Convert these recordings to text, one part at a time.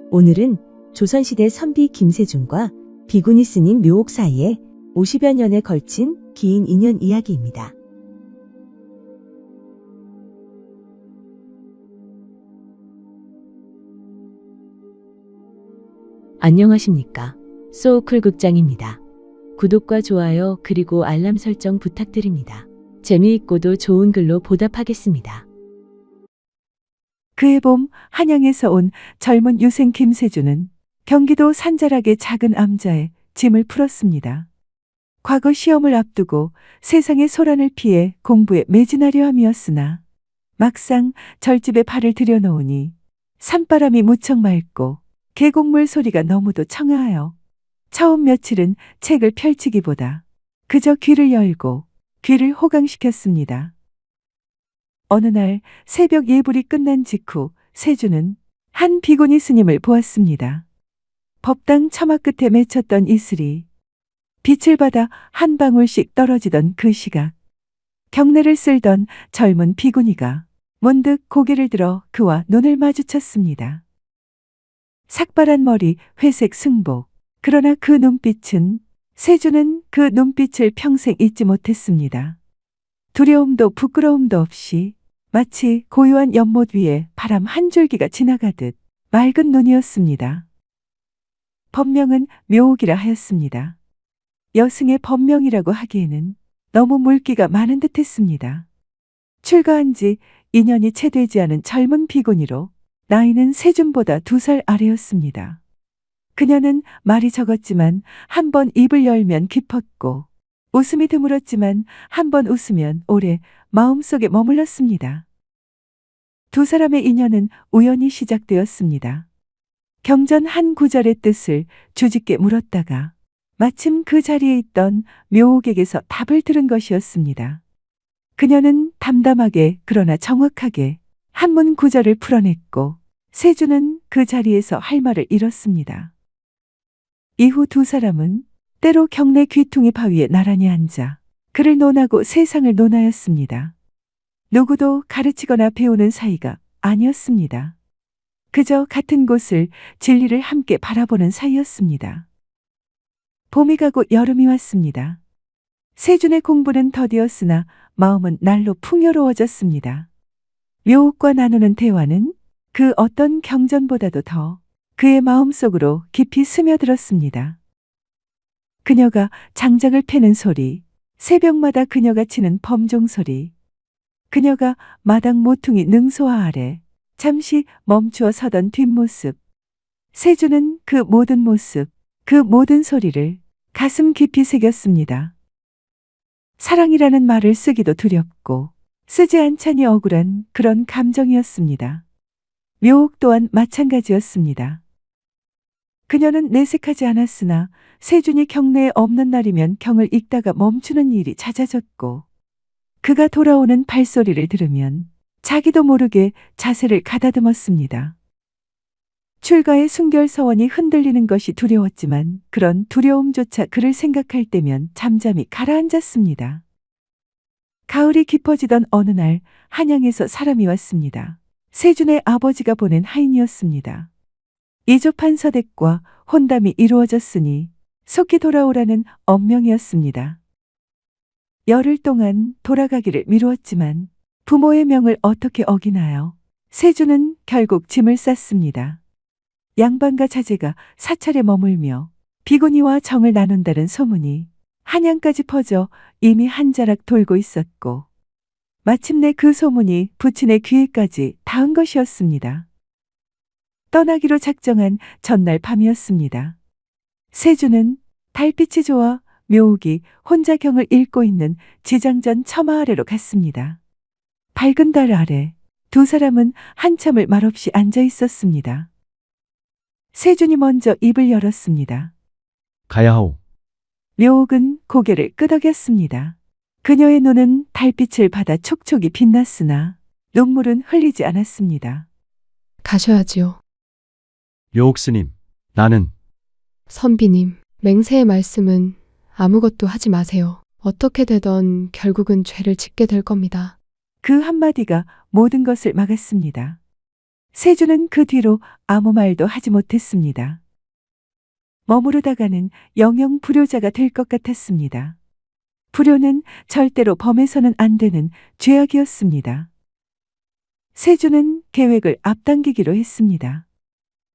오늘은 조선시대 선비 김세준과 비구니 스님 묘옥 사이에 50여 년에 걸친 긴 인연 이야기입니다. 안녕하십니까. 소우쿨 극장입니다. 구독과 좋아요 그리고 알람 설정 부탁드립니다. 재미있고도 좋은 글로 보답하겠습니다. 그해 봄 한양에서 온 젊은 유생 김세준은 경기도 산자락의 작은 암자에 짐을 풀었습니다. 과거 시험을 앞두고 세상의 소란을 피해 공부에 매진하려 함이었으나 막상 절집에 발을 들여놓으니 산바람이 무척 맑고 계곡물 소리가 너무도 청아하여 처음 며칠은 책을 펼치기보다 그저 귀를 열고 귀를 호강시켰습니다. 어느 날 새벽 예불이 끝난 직후 세준은 한 비구니 스님을 보았습니다. 법당 처마 끝에 맺혔던 이슬이 빛을 받아 한 방울씩 떨어지던 그 시각, 경례를 쓸던 젊은 비구니가 문득 고개를 들어 그와 눈을 마주쳤습니다. 삭발한 머리, 회색 승복. 그러나 그 눈빛은, 세준은 그 눈빛을 평생 잊지 못했습니다. 두려움도 부끄러움도 없이 마치 고요한 연못 위에 바람 한 줄기가 지나가듯 맑은 눈이었습니다. 법명은 묘옥이라 하였습니다. 여승의 법명이라고 하기에는 너무 물기가 많은 듯했습니다. 출가한 지 2년이 채 되지 않은 젊은 비구니로 나이는 세준보다 2살 아래였습니다. 그녀는 말이 적었지만 한 번 입을 열면 깊었고 웃음이 드물었지만 한 번 웃으면 오래 마음속에 머물렀습니다. 두 사람의 인연은 우연히 시작되었습니다. 경전 한 구절의 뜻을 주짓게 물었다가 마침 그 자리에 있던 묘옥에게서 답을 들은 것이었습니다. 그녀는 담담하게 그러나 정확하게 한문 구절을 풀어냈고 세준은 그 자리에서 할 말을 잃었습니다. 이후 두 사람은 때로 경내 귀퉁이 바위에 나란히 앉아 그를 논하고 세상을 논하였습니다. 누구도 가르치거나 배우는 사이가 아니었습니다. 그저 같은 곳을 진리를 함께 바라보는 사이였습니다. 봄이 가고 여름이 왔습니다. 세준의 공부는 더디었으나 마음은 날로 풍요로워졌습니다. 묘옥과 나누는 대화는 그 어떤 경전보다도 더 그의 마음속으로 깊이 스며들었습니다. 그녀가 장작을 패는 소리, 새벽마다 그녀가 치는 범종 소리, 그녀가 마당 모퉁이 능소화 아래 잠시 멈추어 서던 뒷모습, 세준은 그 모든 모습, 그 모든 소리를 가슴 깊이 새겼습니다. 사랑이라는 말을 쓰기도 두렵고 쓰지 않자니 억울한 그런 감정이었습니다. 묘옥 또한 마찬가지였습니다. 그녀는 내색하지 않았으나 세준이 경내에 없는 날이면 경을 읽다가 멈추는 일이 잦아졌고 그가 돌아오는 발소리를 들으면 자기도 모르게 자세를 가다듬었습니다. 출가의 순결서원이 흔들리는 것이 두려웠지만 그런 두려움조차 그를 생각할 때면 잠잠히 가라앉았습니다. 가을이 깊어지던 어느 날 한양에서 사람이 왔습니다. 세준의 아버지가 보낸 하인이었습니다. 이조판 서댁과 혼담이 이루어졌으니 속히 돌아오라는 엄명이었습니다. 열흘 동안 돌아가기를 미루었지만 부모의 명을 어떻게 어기나요? 세준은 결국 짐을 쌌습니다. 양반과 자제가 사찰에 머물며 비구니와 정을 나눈다는 소문이 한양까지 퍼져 이미 한 자락 돌고 있었고 마침내 그 소문이 부친의 귀에까지 닿은 것이었습니다. 떠나기로 작정한 전날 밤이었습니다. 세준은 달빛이 좋아 묘옥이 혼자 경을 읽고 있는 지장전 처마 아래로 갔습니다. 밝은 달 아래 두 사람은 한참을 말없이 앉아 있었습니다. 세준이 먼저 입을 열었습니다. 가야하오. 묘옥은 고개를 끄덕였습니다. 그녀의 눈은 달빛을 받아 촉촉이 빛났으나 눈물은 흘리지 않았습니다. 가셔야지요. 묘옥 스님, 나는 선비님, 맹세의 말씀은 아무것도 하지 마세요. 어떻게 되던 결국은 죄를 짓게 될 겁니다. 그 한마디가 모든 것을 막았습니다. 세주는 그 뒤로 아무 말도 하지 못했습니다. 머무르다가는 영영 불효자가 될 것 같았습니다. 불효는 절대로 범해서는 안 되는 죄악이었습니다. 세주는 계획을 앞당기기로 했습니다.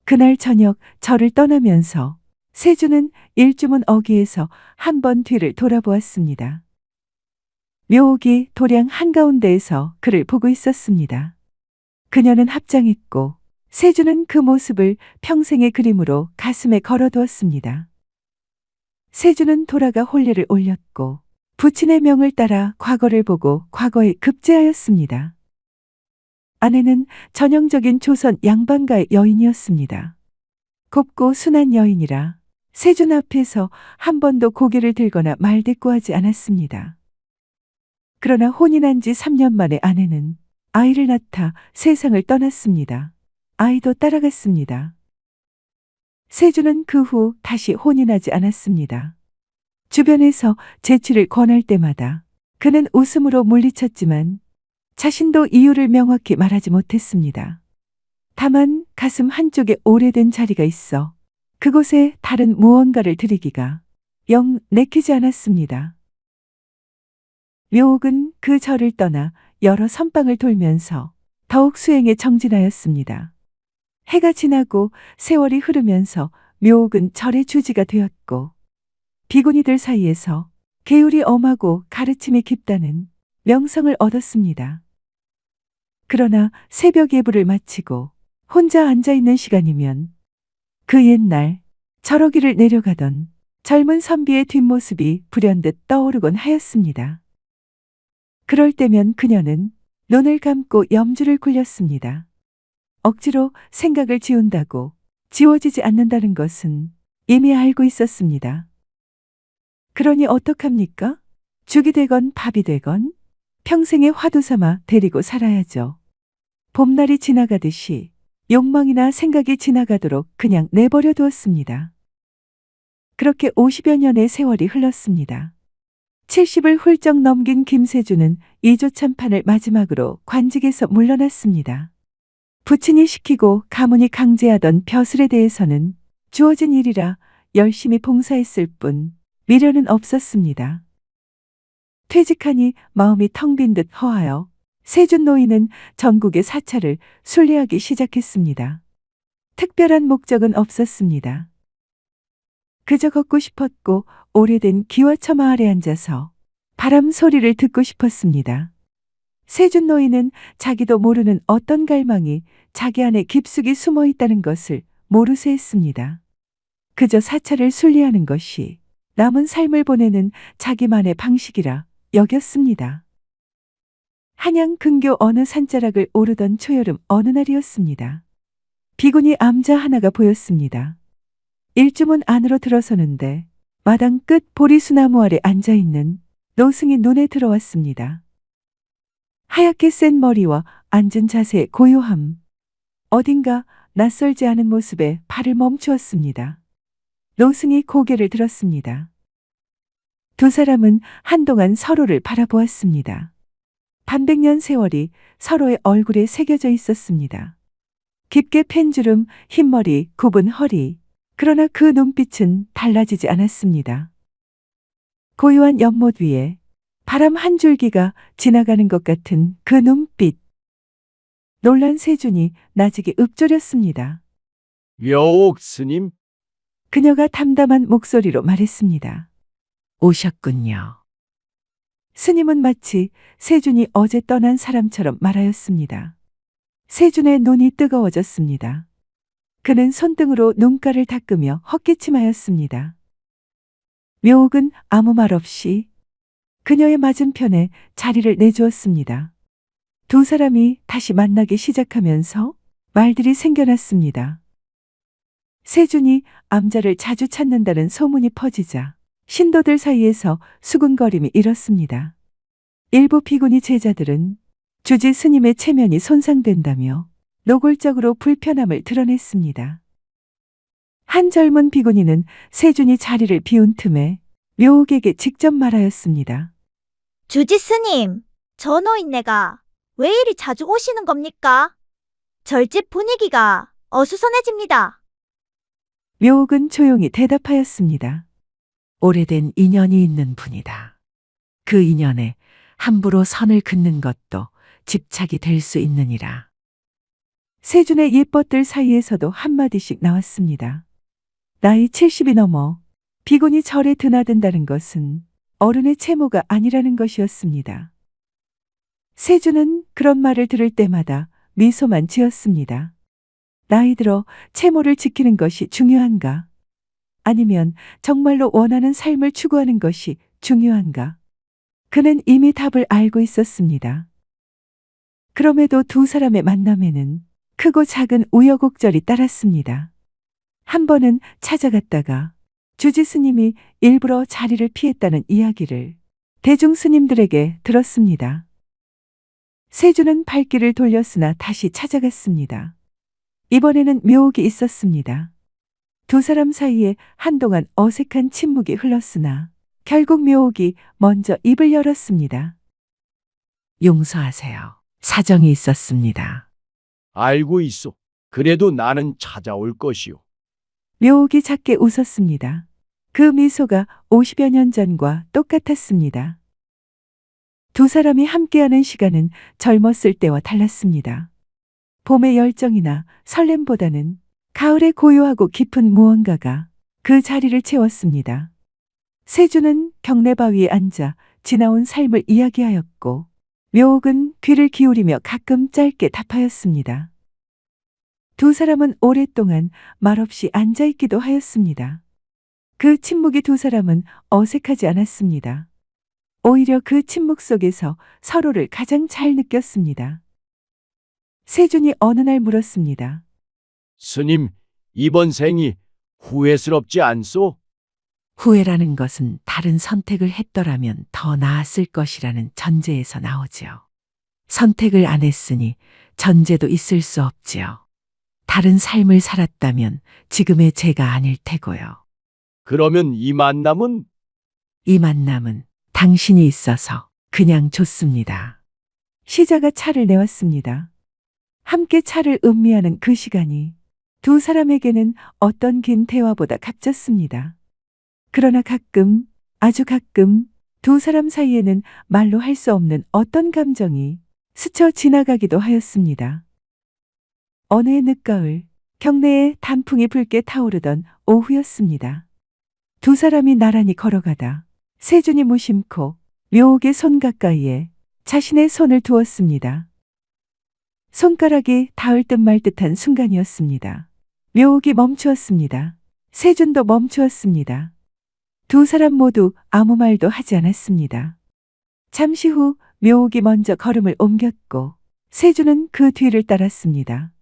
그날 저녁 절을 떠나면서 세주는 일주문 어귀에서 한 번 뒤를 돌아보았습니다. 묘옥이 도량 한가운데에서 그를 보고 있었습니다. 그녀는 합장했고 세주는 그 모습을 평생의 그림으로 가슴에 걸어두었습니다. 세주는 돌아가 혼례를 올렸고 부친의 명을 따라 과거를 보고 과거에 급제하였습니다. 아내는 전형적인 조선 양반가의 여인이었습니다. 곱고 순한 여인이라 세준 앞에서 한 번도 고개를 들거나 말대꾸하지 않았습니다. 그러나 혼인한 지 3년 만에 아내는 아이를 낳다 세상을 떠났습니다. 아이도 따라갔습니다. 세주는 그 후 다시 혼인하지 않았습니다. 주변에서 재취를 권할 때마다 그는 웃음으로 물리쳤지만 자신도 이유를 명확히 말하지 못했습니다. 다만 가슴 한쪽에 오래된 자리가 있어 그곳에 다른 무언가를 들이기가 영 내키지 않았습니다. 묘옥은 그 절을 떠나 여러 선방을 돌면서 더욱 수행에 정진하였습니다. 해가 지나고 세월이 흐르면서 묘옥은 절의 주지가 되었고 비구니들 사이에서 계율이 엄하고 가르침이 깊다는 명성을 얻었습니다. 그러나 새벽 예불을 마치고 혼자 앉아있는 시간이면 그 옛날 절어기를 내려가던 젊은 선비의 뒷모습이 불현듯 떠오르곤 하였습니다. 그럴 때면 그녀는 눈을 감고 염주를 굴렸습니다. 억지로 생각을 지운다고 지워지지 않는다는 것은 이미 알고 있었습니다. 그러니 어떡합니까? 죽이 되건 밥이 되건 평생의 화두 삼아 데리고 살아야죠. 봄날이 지나가듯이 욕망이나 생각이 지나가도록 그냥 내버려 두었습니다. 그렇게 50여 년의 세월이 흘렀습니다. 70을 훌쩍 넘긴 김세주는 이조참판을 마지막으로 관직에서 물러났습니다. 부친이 시키고 가문이 강제하던 벼슬에 대해서는 주어진 일이라 열심히 봉사했을 뿐 미련은 없었습니다. 퇴직하니 마음이 텅 빈 듯 허하여 세준 노인은 전국의 사찰을 순례하기 시작했습니다. 특별한 목적은 없었습니다. 그저 걷고 싶었고 오래된 기와처 마을에 앉아서 바람 소리를 듣고 싶었습니다. 세준 노인은 자기도 모르는 어떤 갈망이 자기 안에 깊숙이 숨어 있다는 것을 모르쇠 했습니다. 그저 사찰을 순례하는 것이 남은 삶을 보내는 자기만의 방식이라 여겼습니다. 한양 근교 어느 산자락을 오르던 초여름 어느 날이었습니다. 비구니 암자 하나가 보였습니다. 일주문 안으로 들어서는데 마당 끝 보리수나무 아래 앉아있는 노승이 눈에 들어왔습니다. 하얗게 센 머리와 앉은 자세의 고요함. 어딘가 낯설지 않은 모습에 발을 멈추었습니다. 노승이 고개를 들었습니다. 두 사람은 한동안 서로를 바라보았습니다. 반백년 세월이 서로의 얼굴에 새겨져 있었습니다. 깊게 팬 주름, 흰머리, 굽은 허리. 그러나 그 눈빛은 달라지지 않았습니다. 고요한 연못 위에 바람 한 줄기가 지나가는 것 같은 그 눈빛. 놀란 세준이 나직이 읊조렸습니다. 묘옥 스님, 그녀가 담담한 목소리로 말했습니다. 오셨군요. 스님은 마치 세준이 어제 떠난 사람처럼 말하였습니다. 세준의 눈이 뜨거워졌습니다. 그는 손등으로 눈가를 닦으며 헛기침하였습니다. 묘옥은 아무 말 없이 그녀의 맞은편에 자리를 내주었습니다. 두 사람이 다시 만나기 시작하면서 말들이 생겨났습니다. 세준이 암자를 자주 찾는다는 소문이 퍼지자 신도들 사이에서 수군거림이 일었습니다. 일부 비구니 제자들은 주지 스님의 체면이 손상된다며 노골적으로 불편함을 드러냈습니다. 한 젊은 비구니는 세준이 자리를 비운 틈에 묘옥에게 직접 말하였습니다. 주지 스님, 저 노인네가 왜 이리 자주 오시는 겁니까? 절집 분위기가 어수선해집니다. 묘옥은 조용히 대답하였습니다. 오래된 인연이 있는 분이다. 그 인연에 함부로 선을 긋는 것도 집착이 될 수 있느니라. 세준의 예뻤들 사이에서도 한마디씩 나왔습니다. 나이 70이 넘어 비곤이 절에 드나든다는 것은 어른의 채모가 아니라는 것이었습니다. 세준은 그런 말을 들을 때마다 미소만 지었습니다. 나이 들어 채모를 지키는 것이 중요한가? 아니면 정말로 원하는 삶을 추구하는 것이 중요한가? 그는 이미 답을 알고 있었습니다. 그럼에도 두 사람의 만남에는 크고 작은 우여곡절이 따랐습니다. 한 번은 찾아갔다가 주지 스님이 일부러 자리를 피했다는 이야기를 대중 스님들에게 들었습니다. 세준은 발길을 돌렸으나 다시 찾아갔습니다. 이번에는 묘옥이 있었습니다. 두 사람 사이에 한동안 어색한 침묵이 흘렀으나 결국 묘옥이 먼저 입을 열었습니다. 용서하세요. 사정이 있었습니다. 알고 있어. 그래도 나는 찾아올 것이오. 묘옥이 작게 웃었습니다. 그 미소가 50여 년 전과 똑같았습니다. 두 사람이 함께하는 시간은 젊었을 때와 달랐습니다. 봄의 열정이나 설렘보다는 가을의 고요하고 깊은 무언가가 그 자리를 채웠습니다. 세준은 경내바위에 앉아 지나온 삶을 이야기하였고 묘옥은 귀를 기울이며 가끔 짧게 답하였습니다. 두 사람은 오랫동안 말없이 앉아있기도 하였습니다. 그 침묵이 두 사람은 어색하지 않았습니다. 오히려 그 침묵 속에서 서로를 가장 잘 느꼈습니다. 세준이 어느 날 물었습니다. 스님, 이번 생이 후회스럽지 않소? 후회라는 것은 다른 선택을 했더라면 더 나았을 것이라는 전제에서 나오지요. 선택을 안 했으니 전제도 있을 수 없지요. 다른 삶을 살았다면 지금의 제가 아닐 테고요. 그러면 이 만남은? 이 만남은 당신이 있어서 그냥 좋습니다. 시자가 차를 내왔습니다. 함께 차를 음미하는 그 시간이 두 사람에게는 어떤 긴 대화보다 값졌습니다. 그러나 가끔, 아주 가끔 두 사람 사이에는 말로 할 수 없는 어떤 감정이 스쳐 지나가기도 하였습니다. 어느 해 늦가을, 경내에 단풍이 붉게 타오르던 오후였습니다. 두 사람이 나란히 걸어가다 세준이 무심코 묘옥의 손 가까이에 자신의 손을 두었습니다. 손가락이 닿을 듯 말 듯한 순간이었습니다. 묘옥이 멈추었습니다. 세준도 멈추었습니다. 두 사람 모두 아무 말도 하지 않았습니다. 잠시 후 묘옥이 먼저 걸음을 옮겼고 세준은 그 뒤를 따랐습니다.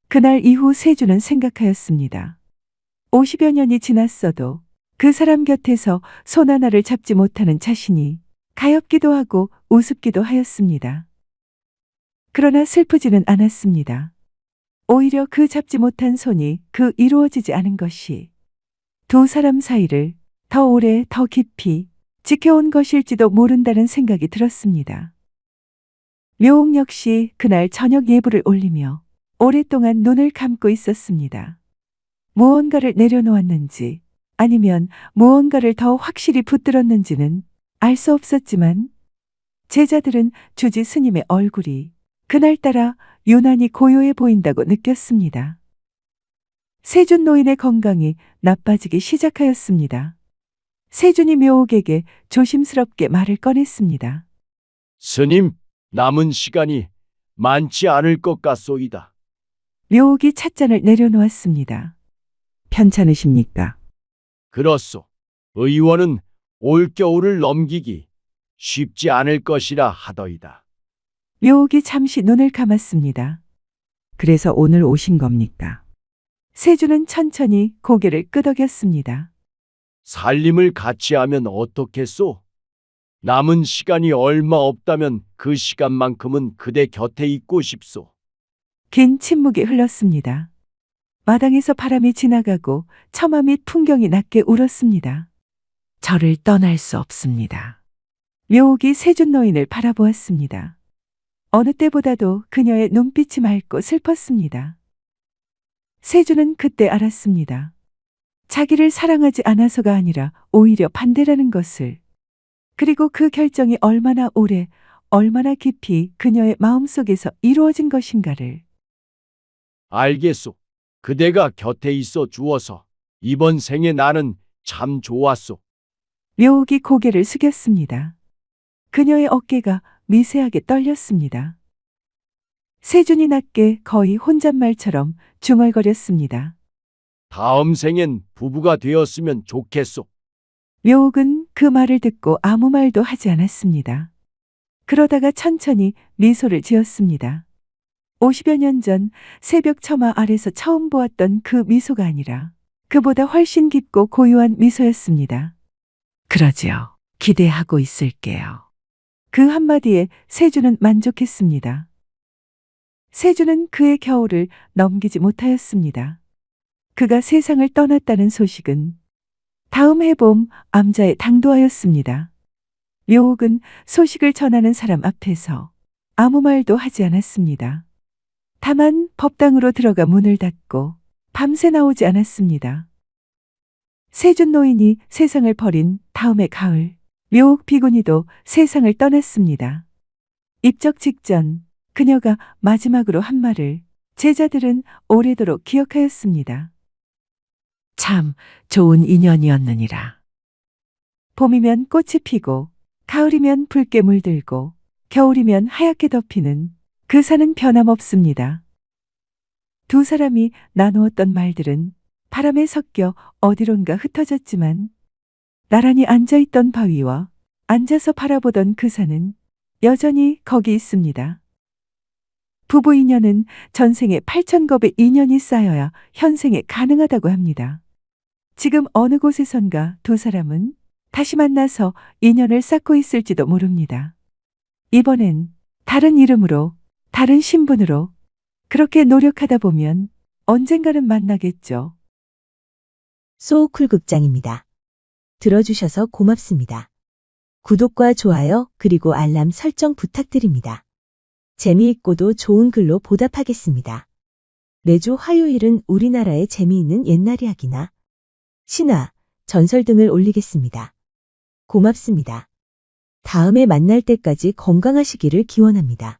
그날 이후 세준은 생각하였습니다. 50여 년이 지났어도 그 사람 곁에서 손 하나를 잡지 못하는 자신이 가엾기도 하고 우습기도 하였습니다. 그러나 슬프지는 않았습니다. 오히려 그 잡지 못한 손이 그 이루어지지 않은 것이 두 사람 사이를 더 오래 더 깊이 지켜온 것일지도 모른다는 생각이 들었습니다. 묘옥 역시 그날 저녁 예불을 올리며 오랫동안 눈을 감고 있었습니다. 무언가를 내려놓았는지 아니면 무언가를 더 확실히 붙들었는지는 알 수 없었지만 제자들은 주지 스님의 얼굴이 그날따라 유난히 고요해 보인다고 느꼈습니다. 세준 노인의 건강이 나빠지기 시작하였습니다. 세준이 묘옥에게 조심스럽게 말을 꺼냈습니다. 스님, 남은 시간이 많지 않을 것 같소이다. 묘옥이 찻잔을 내려놓았습니다. 편찮으십니까? 그렇소. 의원은 올겨울을 넘기기 쉽지 않을 것이라 하더이다. 묘옥이 잠시 눈을 감았습니다. 그래서 오늘 오신 겁니까? 세준은 천천히 고개를 끄덕였습니다. 살림을 같이 하면 어떻겠소? 남은 시간이 얼마 없다면 그 시간만큼은 그대 곁에 있고 싶소. 긴 침묵이 흘렀습니다. 마당에서 바람이 지나가고 처마 및 풍경이 낮게 울었습니다. 저를 떠날 수 없습니다. 묘옥이 세준 노인을 바라보았습니다. 어느 때보다도 그녀의 눈빛이 맑고 슬펐습니다. 세주는 그때 알았습니다. 자기를 사랑하지 않아서가 아니라 오히려 반대라는 것을. 그리고 그 결정이 얼마나 오래, 얼마나 깊이 그녀의 마음속에서 이루어진 것인가를. 알겠소. 그대가 곁에 있어 주어서 이번 생에 나는 참 좋았소. 묘옥이 고개를 숙였습니다. 그녀의 어깨가 미세하게 떨렸습니다. 세준이 낮게 거의 혼잣말처럼 중얼거렸습니다. 다음 생엔 부부가 되었으면 좋겠소. 묘옥은 그 말을 듣고 아무 말도 하지 않았습니다. 그러다가 천천히 미소를 지었습니다. 50여 년 전 새벽 처마 아래서 처음 보았던 그 미소가 아니라 그보다 훨씬 깊고 고요한 미소였습니다. 그러지요. 기대하고 있을게요. 그 한마디에 세주는 만족했습니다. 세주는 그의 겨울을 넘기지 못하였습니다. 그가 세상을 떠났다는 소식은 다음 해봄 암자에 당도하였습니다. 묘옥은 소식을 전하는 사람 앞에서 아무 말도 하지 않았습니다. 다만 법당으로 들어가 문을 닫고 밤새 나오지 않았습니다. 세준 노인이 세상을 버린 다음해 가을, 묘옥 비구니도 세상을 떠났습니다. 입적 직전 그녀가 마지막으로 한 말을 제자들은 오래도록 기억하였습니다. 참 좋은 인연이었느니라. 봄이면 꽃이 피고 가을이면 붉게 물들고 겨울이면 하얗게 덮이는 그 산은 변함없습니다. 두 사람이 나누었던 말들은 바람에 섞여 어디론가 흩어졌지만 나란히 앉아있던 바위와 앉아서 바라보던 그 산은 여전히 거기 있습니다. 부부 인연은 전생에 8,000겁의 인연이 쌓여야 현생에 가능하다고 합니다. 지금 어느 곳에선가 두 사람은 다시 만나서 인연을 쌓고 있을지도 모릅니다. 이번엔 다른 이름으로, 다른 신분으로 그렇게 노력하다 보면 언젠가는 만나겠죠. 소우쿨 극장입니다. 들어주셔서 고맙습니다. 구독과 좋아요 그리고 알람 설정 부탁드립니다. 재미있고도 좋은 글로 보답하겠습니다. 매주 화요일은 우리나라의 재미있는 옛날 이야기나 신화, 전설 등을 올리겠습니다. 고맙습니다. 다음에 만날 때까지 건강하시기를 기원합니다.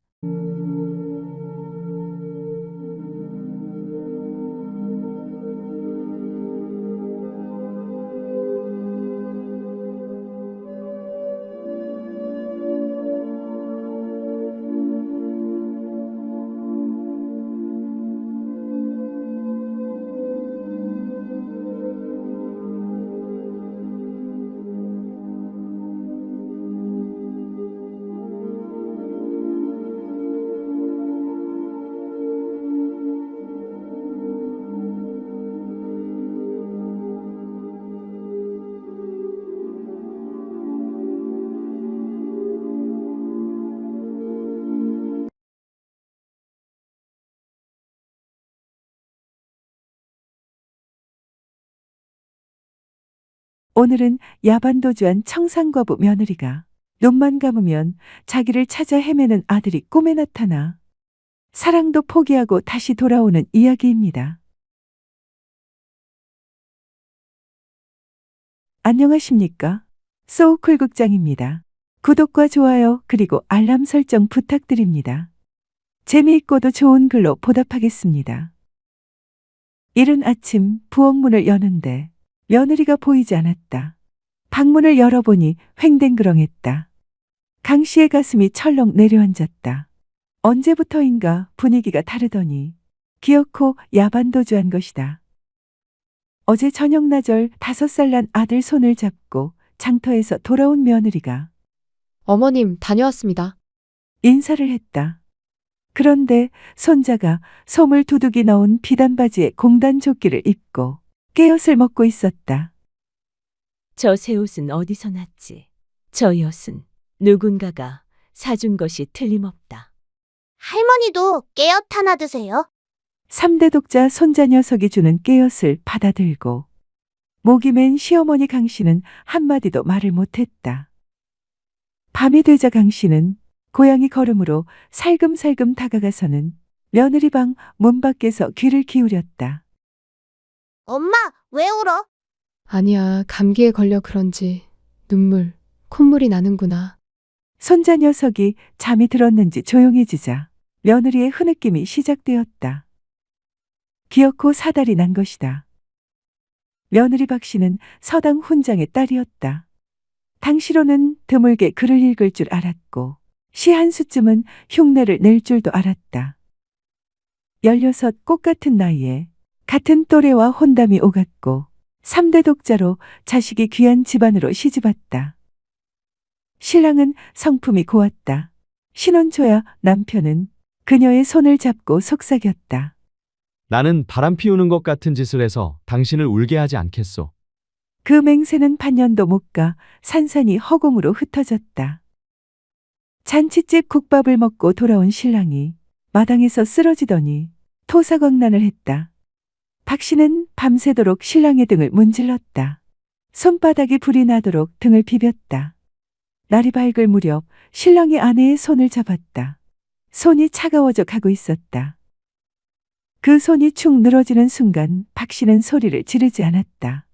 오늘은 야반도주한 청상과부 며느리가 눈만 감으면 자기를 찾아 헤매는 아들이 꿈에 나타나 사랑도 포기하고 다시 돌아오는 이야기입니다. 안녕하십니까? 소우쿨 극장입니다. 구독과 좋아요 그리고 알람 설정 부탁드립니다. 재미있고도 좋은 글로 보답하겠습니다. 이른 아침 부엌문을 여는데 며느리가 보이지 않았다. 방문을 열어보니 횡댕그렁했다. 강 씨의 가슴이 철렁 내려앉았다. 언제부터인가 분위기가 다르더니 기어코 야반도주한 것이다. 어제 저녁나절 5살 난 아들 손을 잡고 장터에서 돌아온 며느리가 어머님, 다녀왔습니다. 인사를 했다. 그런데 손자가 솜을 두둑이 넣은 비단바지에 공단 조끼를 입고 깨옷을 먹고 있었다. 저 새 옷은 어디서 났지? 저 엿은 누군가가 사준 것이 틀림없다. 할머니도 깨엇 하나 드세요. 3대 독자 손자 녀석이 주는 깨옷을 받아들고 목이 맨 시어머니 강 씨는 한마디도 말을 못했다. 밤이 되자 강 씨는 고양이 걸음으로 살금살금 다가가서는 며느리 방 문 밖에서 귀를 기울였다. 엄마, 왜 울어? 아니야, 감기에 걸려 그런지 눈물, 콧물이 나는구나. 손자 녀석이 잠이 들었는지 조용해지자 며느리의 흐느낌이 시작되었다. 기어코 사달이 난 것이다. 며느리 박 씨는 서당 훈장의 딸이었다. 당시로는 드물게 글을 읽을 줄 알았고 시 한 수쯤은 흉내를 낼 줄도 알았다. 16 꽃같은 나이에 같은 또래와 혼담이 오갔고 3대 독자로 자식이 귀한 집안으로 시집왔다. 신랑은 성품이 고왔다. 신혼 초야 남편은 그녀의 손을 잡고 속삭였다. 나는 바람 피우는 것 같은 짓을 해서 당신을 울게 하지 않겠소. 그 맹세는 반년도 못 가 산산이 허공으로 흩어졌다. 잔치집 국밥을 먹고 돌아온 신랑이 마당에서 쓰러지더니 토사광난을 했다. 박 씨는 밤새도록 신랑의 등을 문질렀다. 손바닥이 불이 나도록 등을 비볐다. 날이 밝을 무렵 신랑이 아내의 손을 잡았다. 손이 차가워져 가고 있었다. 그 손이 축 늘어지는 순간 박 씨는 소리를 지르지 않았다.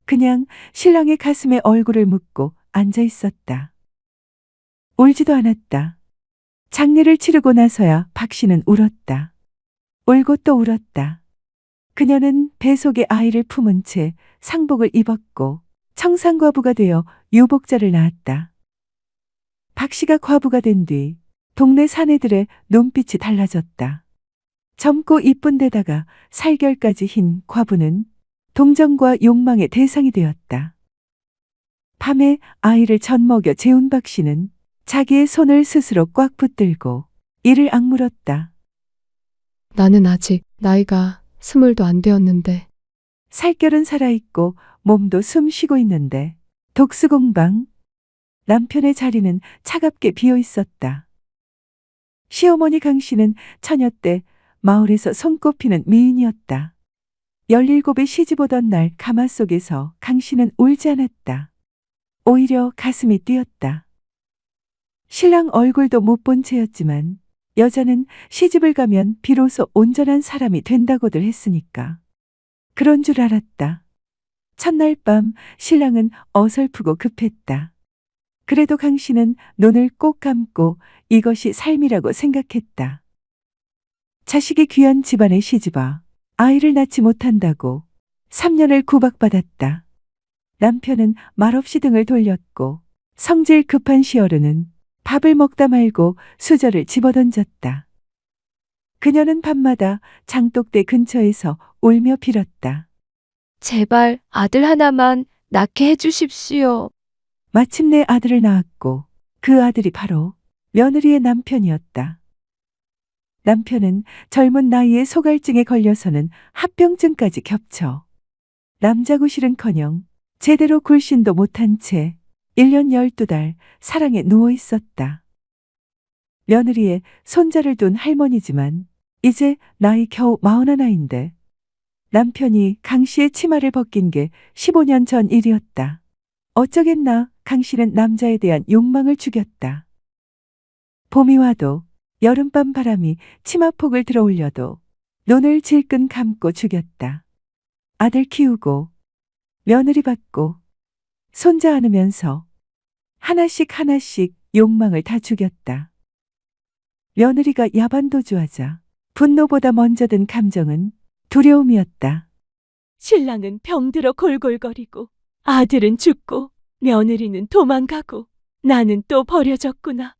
그냥 신랑의 가슴에 얼굴을 묻고 앉아 있었다. 울지도 않았다. 장례를 치르고 나서야 박 씨는 울었다. 울고 또 울었다. 그녀는 배 속에 아이를 품은 채 상복을 입었고 청산과부가 되어 유복자를 낳았다. 박 씨가 과부가 된 뒤 동네 사내들의 눈빛이 달라졌다. 젊고 이쁜 데다가 살결까지 흰 과부는 동정과 욕망의 대상이 되었다. 밤에 아이를 젖먹여 재운 박 씨는 자기의 손을 스스로 꽉 붙들고 이를 악물었다. 나는 아직 나이가 20도 안 되었는데. 살결은 살아있고 몸도 숨 쉬고 있는데 독수공방 남편의 자리는 차갑게 비어 있었다. 시어머니 강 씨는 처녀 때 마을에서 손꼽히는 미인이었다. 17에 시집 오던 날 가마 속에서 강 씨는 울지 않았다. 오히려 가슴이 뛰었다. 신랑 얼굴도 못 본 채였지만 여자는 시집을 가면 비로소 온전한 사람이 된다고들 했으니까. 그런 줄 알았다. 첫날 밤 신랑은 어설프고 급했다. 그래도 강 씨는 눈을 꼭 감고 이것이 삶이라고 생각했다. 자식이 귀한 집안에 시집와 아이를 낳지 못한다고 3년을 구박받았다. 남편은 말없이 등을 돌렸고 성질 급한 시어르는 밥을 먹다 말고 수저를 집어던졌다. 그녀는 밤마다 장독대 근처에서 울며 빌었다. 제발 아들 하나만 낳게 해주십시오. 마침내 아들을 낳았고 그 아들이 바로 며느리의 남편이었다. 남편은 젊은 나이에 소갈증에 걸려서는 합병증까지 겹쳐 남자구실은커녕 제대로 굴신도 못한 채 1년 12달 사랑에 누워 있었다. 며느리의 손자를 둔 할머니지만 이제 나이 겨우 41인데 남편이 강 씨의 치마를 벗긴 게 15년 전 일이었다. 어쩌겠나 강 씨는 남자에 대한 욕망을 죽였다. 봄이 와도 여름밤 바람이 치마폭을 들어올려도 눈을 질끈 감고 죽였다. 아들 키우고 며느리 받고 손자 안으면서 하나씩 하나씩 욕망을 다 죽였다. 며느리가 야반도주하자 분노보다 먼저 든 감정은 두려움이었다. 신랑은 병들어 골골거리고 아들은 죽고 며느리는 도망가고 나는 또 버려졌구나.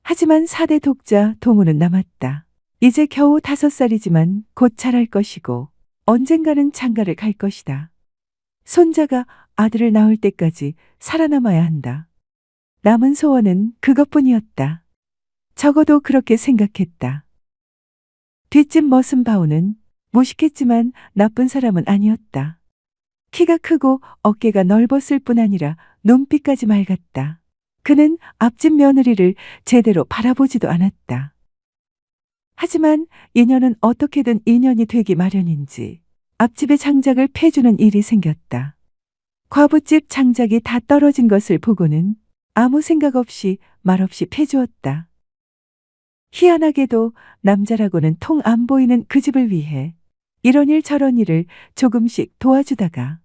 하지만 4대 독자 동우는 남았다. 이제 겨우 5살이지만 곧 자랄 것이고 언젠가는 장가를 갈 것이다. 손자가 아들을 낳을 때까지 살아남아야 한다. 남은 소원은 그것뿐이었다. 적어도 그렇게 생각했다. 뒷집 머슴 바우는 무식했지만 나쁜 사람은 아니었다. 키가 크고 어깨가 넓었을 뿐 아니라 눈빛까지 맑았다. 그는 앞집 며느리를 제대로 바라보지도 않았다. 하지만 인연은 어떻게든 인연이 되기 마련인지 앞집의 장작을 패주는 일이 생겼다. 과부집 장작이 다 떨어진 것을 보고는 아무 생각 없이 말없이 패주었다. 희한하게도 남자라고는 통 안 보이는 그 집을 위해 이런 일 저런 일을 조금씩 도와주다가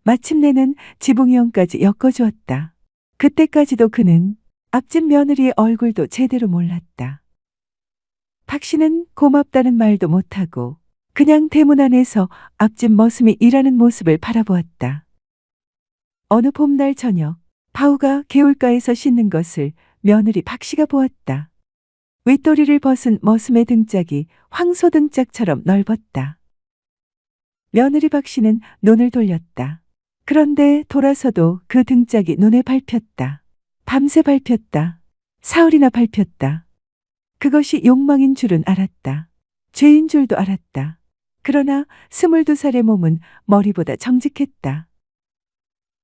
마침내는 지붕이 형까지 엮어주었다. 그때까지도 그는 앞집 며느리의 얼굴도 제대로 몰랐다. 박 씨는 고맙다는 말도 못하고 그냥 대문 안에서 앞집 머슴이 일하는 모습을 바라보았다. 어느 봄날 저녁, 바우가 개울가에서 씻는 것을 며느리 박 씨가 보았다. 윗도리를 벗은 머슴의 등짝이 황소 등짝처럼 넓었다. 며느리 박 씨는 눈을 돌렸다. 그런데 돌아서도 그 등짝이 눈에 밟혔다. 밤새 밟혔다. 사흘이나 밟혔다. 그것이 욕망인 줄은 알았다. 죄인 줄도 알았다. 그러나 22살의 몸은 머리보다 정직했다.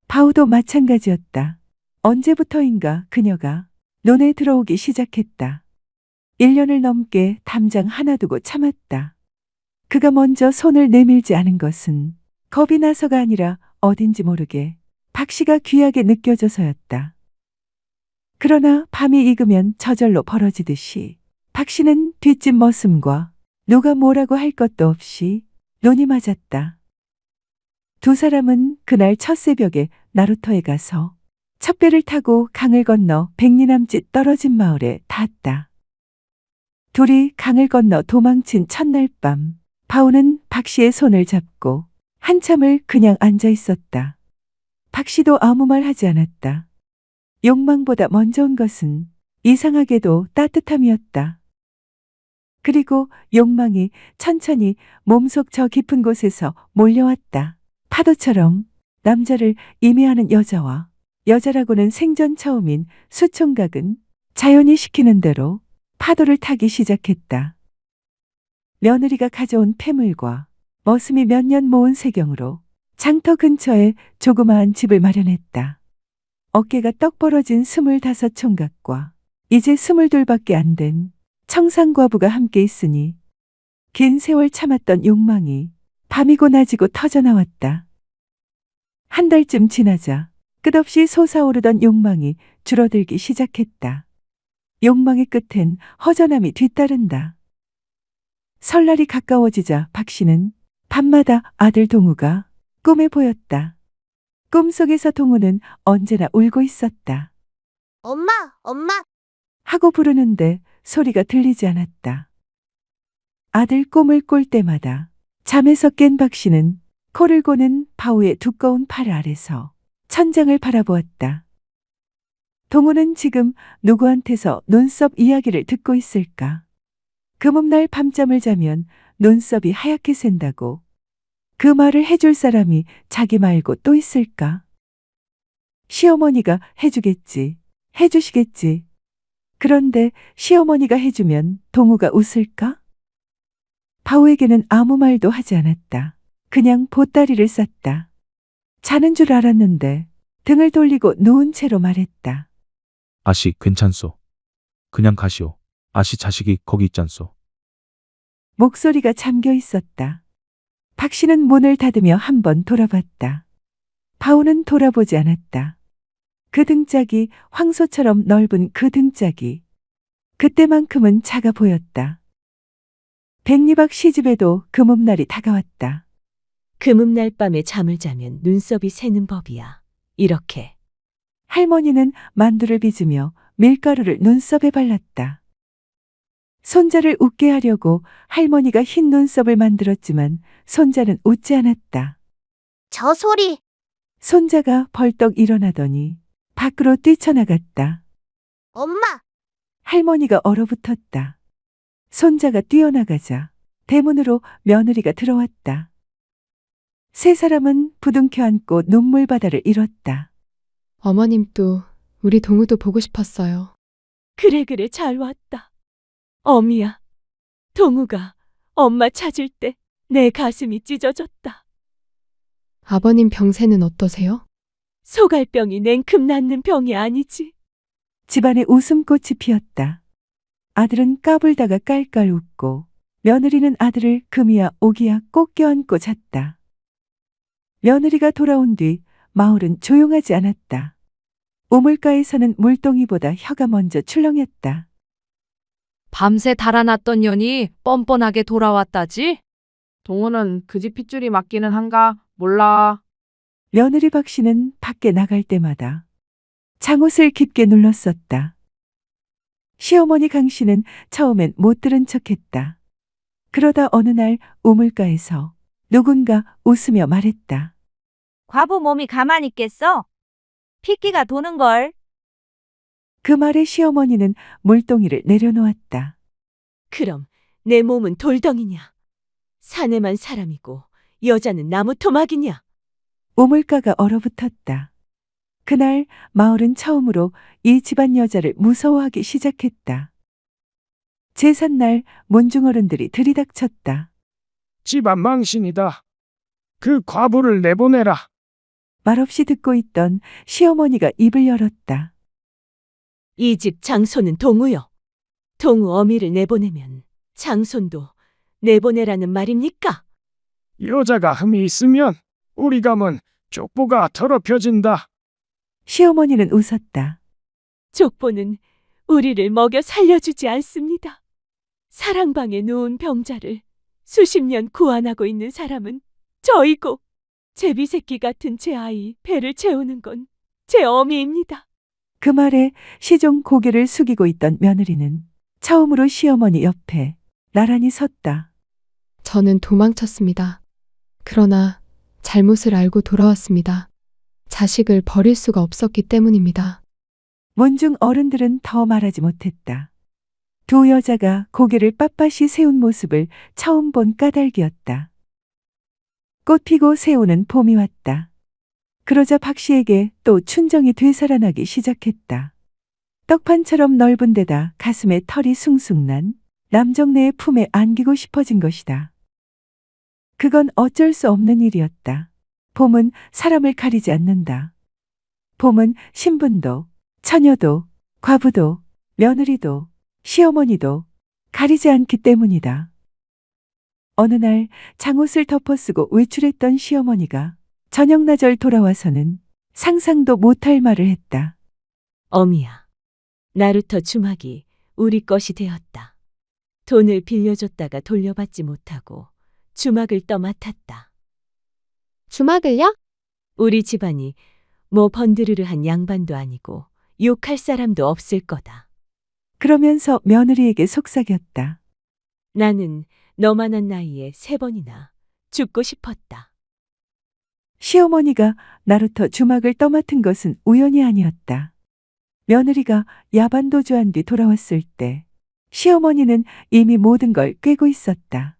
바우도 마찬가지였다. 언제부터인가 그녀가 눈에 들어오기 시작했다. 1년을 넘게 담장 하나 두고 참았다. 그가 먼저 손을 내밀지 않은 것은 겁이 나서가 아니라 어딘지 모르게 박 씨가 귀하게 느껴져서였다. 그러나 밤이 익으면 저절로 벌어지듯이 박 씨는 뒷집 머슴과 누가 뭐라고 할 것도 없이 눈이 맞았다. 두 사람은 그날 첫 새벽에 나루터에 가서 첫 배를 타고 강을 건너 백리 남짓 떨어진 마을에 닿았다. 둘이 강을 건너 도망친 첫날 밤, 바우는 박 씨의 손을 잡고 한참을 그냥 앉아 있었다. 박 씨도 아무 말 하지 않았다. 욕망보다 먼저 온 것은 이상하게도 따뜻함이었다. 그리고 욕망이 천천히 몸속 저 깊은 곳에서 몰려왔다. 파도처럼 남자를 임해하는 여자와 여자라고는 생전 처음인 수총각은 자연이 시키는 대로 파도를 타기 시작했다. 며느리가 가져온 폐물과 머슴이 몇 년 모은 세경으로 장터 근처에 조그마한 집을 마련했다. 어깨가 떡 벌어진 25총각과 이제 22밖에 안 된 청상과부가 함께 있으니 긴 세월 참았던 욕망이 밤이고 낮이고 터져나왔다. 한 달쯤 지나자 끝없이 솟아오르던 욕망이 줄어들기 시작했다. 욕망의 끝엔 허전함이 뒤따른다. 설날이 가까워지자 박 씨는 밤마다 아들 동우가 꿈에 보였다. 꿈속에서 동우는 언제나 울고 있었다. 엄마, 엄마. 하고 부르는데 소리가 들리지 않았다. 아들 꿈을 꿀 때마다 잠에서 깬 박 씨는 코를 고는 바우의 두꺼운 팔 아래서 천장을 바라보았다. 동우는 지금 누구한테서 눈썹 이야기를 듣고 있을까? 금음날 밤잠을 자면 눈썹이 하얗게 샌다고 그 말을 해줄 사람이 자기 말고 또 있을까? 시어머니가 해주겠지. 해주시겠지. 그런데 시어머니가 해주면 동우가 웃을까? 바우에게는 아무 말도 하지 않았다. 그냥 보따리를 쌌다. 자는 줄 알았는데 등을 돌리고 누운 채로 말했다. 아씨, 괜찮소. 그냥 가시오. 아씨 자식이 거기 있잖소. 목소리가 잠겨 있었다. 박 씨는 문을 닫으며 한번 돌아봤다. 바우는 돌아보지 않았다. 그 등짝이 황소처럼 넓은 그 등짝이 그때만큼은 작아 보였다. 백리박 시집에도 금음날이 다가왔다. 금음날 밤에 잠을 자면 눈썹이 새는 법이야. 이렇게. 할머니는 만두를 빚으며 밀가루를 눈썹에 발랐다. 손자를 웃게 하려고 할머니가 흰 눈썹을 만들었지만 손자는 웃지 않았다. 저 소리. 손자가 벌떡 일어나더니 밖으로 뛰쳐나갔다. 엄마. 할머니가 얼어붙었다. 손자가 뛰어나가자 대문으로 며느리가 들어왔다. 세 사람은 부둥켜 안고 눈물바다를 잃었다. 어머님도 우리 동우도 보고 싶었어요. 그래, 잘 왔다. 어미야, 동우가 엄마 찾을 때 내 가슴이 찢어졌다. 아버님 병세는 어떠세요? 소갈병이 냉큼 낫는 병이 아니지. 집안에 웃음꽃이 피었다. 아들은 까불다가 깔깔 웃고 며느리는 아들을 금이야 오기야 꼭 껴안고 잤다. 며느리가 돌아온 뒤 마을은 조용하지 않았다. 우물가에서는 물동이보다 혀가 먼저 출렁였다. 밤새 달아났던 년이 뻔뻔하게 돌아왔다지? 동우는 그 집 핏줄이 맞기는 한가? 몰라. 며느리 박 씨는 밖에 나갈 때마다 장옷을 깊게 눌렀었다. 시어머니 강 씨는 처음엔 못 들은 척했다. 그러다 어느 날 우물가에서 누군가 웃으며 말했다. 과부 몸이 가만히 있겠어? 핏기가 도는걸. 그 말에 시어머니는 물동이를 내려놓았다. 그럼 내 몸은 돌덩이냐? 사내만 사람이고 여자는 나무 토막이냐? 우물가가 얼어붙었다. 그날 마을은 처음으로 이 집안 여자를 무서워하기 시작했다. 제삿날 문중어른들이 들이닥쳤다. 집안 망신이다. 그 과부를 내보내라. 말없이 듣고 있던 시어머니가 입을 열었다. 이 집 장손은 동우요. 동우 어미를 내보내면 장손도 내보내라는 말입니까? 여자가 흠이 있으면 우리 가문 족보가 더럽혀진다. 시어머니는 웃었다. 족보는 우리를 먹여 살려주지 않습니다. 사랑방에 누운 병자를 수십 년 구안하고 있는 사람은 저이고 제비새끼 같은 제 아이 배를 채우는 건 제 어미입니다. 그 말에 시종 고개를 숙이고 있던 며느리는 처음으로 시어머니 옆에 나란히 섰다. 저는 도망쳤습니다. 그러나 잘못을 알고 돌아왔습니다. 자식을 버릴 수가 없었기 때문입니다. 문중 어른들은 더 말하지 못했다. 두 여자가 고개를 빳빳이 세운 모습을 처음 본 까닭이었다. 꽃 피고 새우는 봄이 왔다. 그러자 박 씨에게 또 춘정이 되살아나기 시작했다. 떡판처럼 넓은 데다 가슴에 털이 숭숭 난 남정네의 품에 안기고 싶어진 것이다. 그건 어쩔 수 없는 일이었다. 봄은 사람을 가리지 않는다. 봄은 신분도, 처녀도, 과부도, 며느리도, 시어머니도 가리지 않기 때문이다. 어느 날 장옷을 덮어쓰고 외출했던 시어머니가 저녁나절 돌아와서는 상상도 못할 말을 했다. 어미야, 나루터 주막이 우리 것이 되었다. 돈을 빌려줬다가 돌려받지 못하고 주막을 떠맡았다. 주막을요? 우리 집안이 뭐 번드르르한 양반도 아니고 욕할 사람도 없을 거다. 그러면서 며느리에게 속삭였다. 나는 너만한 나이에 3번이나 죽고 싶었다. 시어머니가 나루터 주막을 떠맡은 것은 우연이 아니었다. 며느리가 야반도주한 뒤 돌아왔을 때 시어머니는 이미 모든 걸 꿰고 있었다.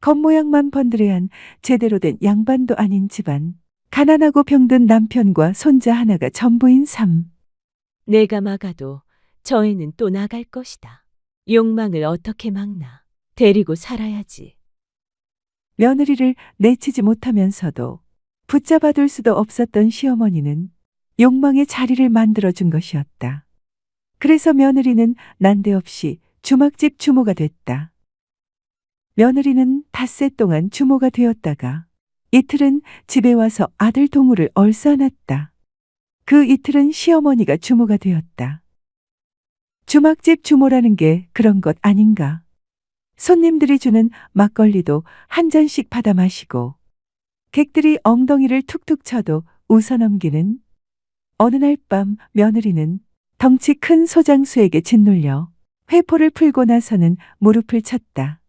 겉모양만 번드레한 제대로 된 양반도 아닌 집안, 가난하고 병든 남편과 손자 하나가 전부인 삶. 내가 막아도 저 애는 또 나갈 것이다. 욕망을 어떻게 막나. 데리고 살아야지. 며느리를 내치지 못하면서도 붙잡아둘 수도 없었던 시어머니는 욕망의 자리를 만들어준 것이었다. 그래서 며느리는 난데없이 주막집 주모가 됐다. 며느리는 닷새 동안 주모가 되었다가 이틀은 집에 와서 아들 동우를 얼싸안았다. 그 이틀은 시어머니가 주모가 되었다. 주막집 주모라는 게 그런 것 아닌가. 손님들이 주는 막걸리도 한 잔씩 받아 마시고 객들이 엉덩이를 툭툭 쳐도 웃어넘기는 어느 날 밤 며느리는 덩치 큰 소장수에게 짓눌려 회포를 풀고 나서는 무릎을 쳤다.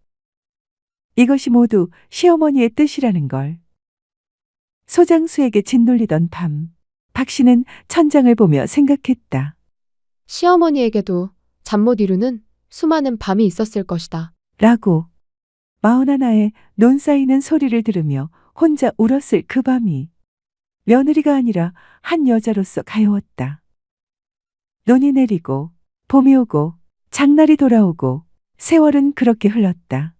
이것이 모두 시어머니의 뜻이라는 걸. 소장수에게 짓눌리던 밤, 박 씨는 천장을 보며 생각했다. 시어머니에게도 잠 못 이루는 수많은 밤이 있었을 것이다. 라고 41의 논 쌓이는 소리를 들으며 혼자 울었을 그 밤이 며느리가 아니라 한 여자로서 가여웠다. 눈이 내리고 봄이 오고 장날이 돌아오고 세월은 그렇게 흘렀다.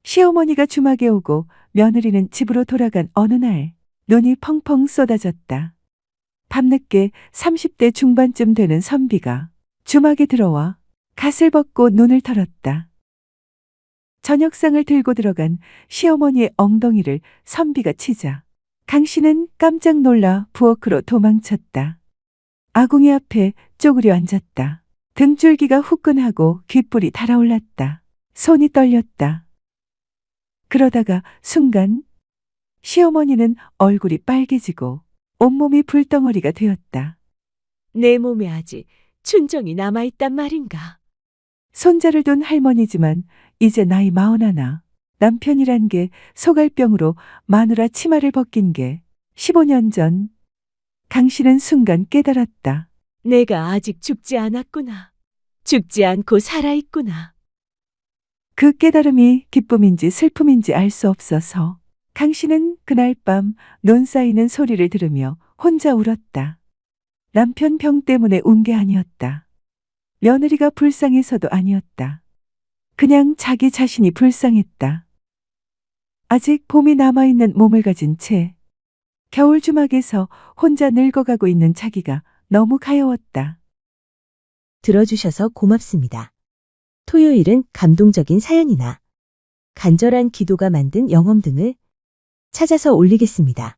시어머니가 주막에 오고 며느리는 집으로 돌아간 어느 날 눈이 펑펑 쏟아졌다. 밤늦게 30대 중반쯤 되는 선비가 주막에 들어와 갓을 벗고 눈을 털었다. 저녁상을 들고 들어간 시어머니의 엉덩이를 선비가 치자 강 씨는 깜짝 놀라 부엌으로 도망쳤다. 아궁이 앞에 쪼그려 앉았다. 등줄기가 후끈하고 귓불이 달아올랐다. 손이 떨렸다. 그러다가 순간 시어머니는 얼굴이 빨개지고 온몸이 불덩어리가 되었다. 내 몸에 아직 춘정이 남아있단 말인가. 손자를 둔 할머니지만 이제 나이 41. 남편이란 게 소갈병으로 마누라 치마를 벗긴 게 15년 전. 강씨는 순간 깨달았다. 내가 아직 죽지 않았구나. 죽지 않고 살아있구나. 그 깨달음이 기쁨인지 슬픔인지 알 수 없어서 강씨는 그날 밤 눈 쌓이는 소리를 들으며 혼자 울었다. 남편 병 때문에 운 게 아니었다. 며느리가 불쌍해서도 아니었다. 그냥 자기 자신이 불쌍했다. 아직 봄이 남아있는 몸을 가진 채 겨울 주막에서 혼자 늙어가고 있는 자기가 너무 가여웠다. 들어주셔서 고맙습니다. 토요일은 감동적인 사연이나 간절한 기도가 만든 영험 등을 찾아서 올리겠습니다.